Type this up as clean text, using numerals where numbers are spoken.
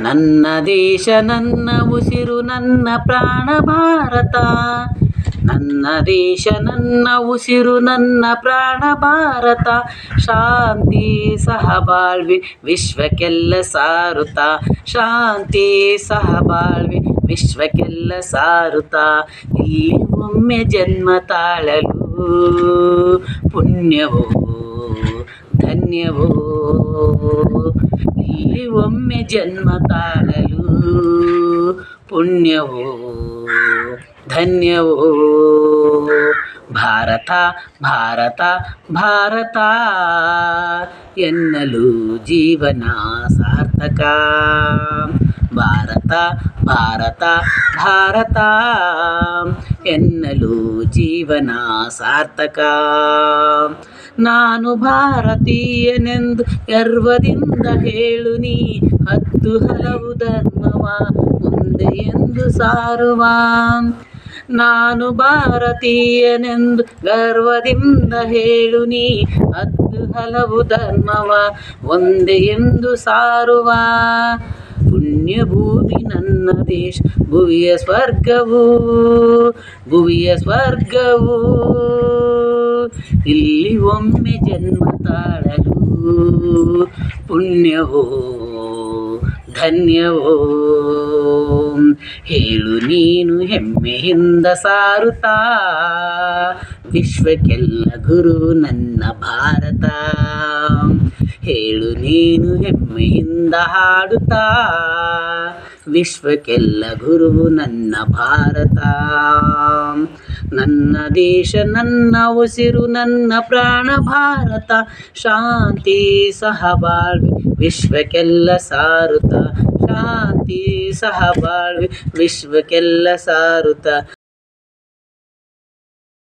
ನನ್ನ ದೇಶ ನನ್ನ ಉಸಿರು ನನ್ನ ಪ್ರಾಣ ಭಾರತ. ನನ್ನ ದೇಶ ನನ್ನ ಉಸಿರು ನನ್ನ ಪ್ರಾಣ ಭಾರತ. ಶಾಂತಿ ಸಹಬಾಳ್ವೆ ವಿಶ್ವಕ್ಕೆಲ್ಲ ಸಾರುತ್ತ. ಶಾಂತಿ ಸಹಬಾಳ್ವೆ ವಿಶ್ವಕ್ಕೆಲ್ಲ ಸಾರುತ್ತ. ಇಲ್ಲಿ ಒಮ್ಮೆ ಜನ್ಮ ತಾಳಲು ಪುಣ್ಯವೋ ಧನ್ಯವೋ. ಇಲ್ಲಿ ಒಮ್ಮೆ ಜನ್ಮ ತಾಳಲು ಪುಣ್ಯವೋ ಧನ್ಯವೋ. ಭಾರತ ಭಾರತ ಭಾರತ ಎನ್ನಲು ಜೀವನ ಸಾರ್ಥಕ. ಭಾರತ ಭಾರತ ಭಾರತ ಎನ್ನಲು ಜೀವನ ಸಾರ್ಥಕ. ನಾನು ಭಾರತೀಯನೆಂದು ಗರ್ವದಿಂದ ಹೇಳು ನೀ. 10 ಹಲವು ಧರ್ಮವ ಒಂದೇ ಎಂದು ಸಾರುವ. ನಾನು ಭಾರತೀಯನೆಂದು ಗರ್ವದಿಂದ ಹೇಳು ನೀ. 10 ಹಲವು ಧರ್ಮವ ಒಂದೇ ಎಂದು ಸಾರುವ. ಪುಣ್ಯ ಭೂಮಿ ನನ್ನ ದೇಶ ಭುವಿಯ ಸ್ವರ್ಗವು. ಭುವಿಯ ಸ್ವರ್ಗವು. ಇಲ್ಲಿ ಒಮ್ಮೆ ಜನ್ಮ ತಾಳಲು ಪುಣ್ಯವೋ ಧನ್ಯವೋ. ಹೇಳು ನೀನು ಹೆಮ್ಮೆಯಿಂದ ಸಾರುತ್ತಾ. ವಿಶ್ವಕ್ಕೆಲ್ಲ ಗುರು ನನ್ನ ಭಾರತ. ಹೇಳು ನೀನು ಹೆಮ್ಮೆಯಿಂದ ಹಾಡುತ್ತಾ. ವಿಶ್ವಕ್ಕೆಲ್ಲ ಗುರು ನನ್ನ ಭಾರತ. ನನ್ನ ದೇಶ ನನ್ನ ಉಸಿರು ನನ್ನ ಪ್ರಾಣ ಭಾರತ. ಶಾಂತಿ ಸಹಬಾಳ್ವೆ ವಿಶ್ವಕ್ಕೆಲ್ಲ ಸಾರುತ್ತ. ಶಾಂತಿ ಸಹಬಾಳ್ವೆ ವಿಶ್ವಕ್ಕೆಲ್ಲ ಸಾರುತ್ತ.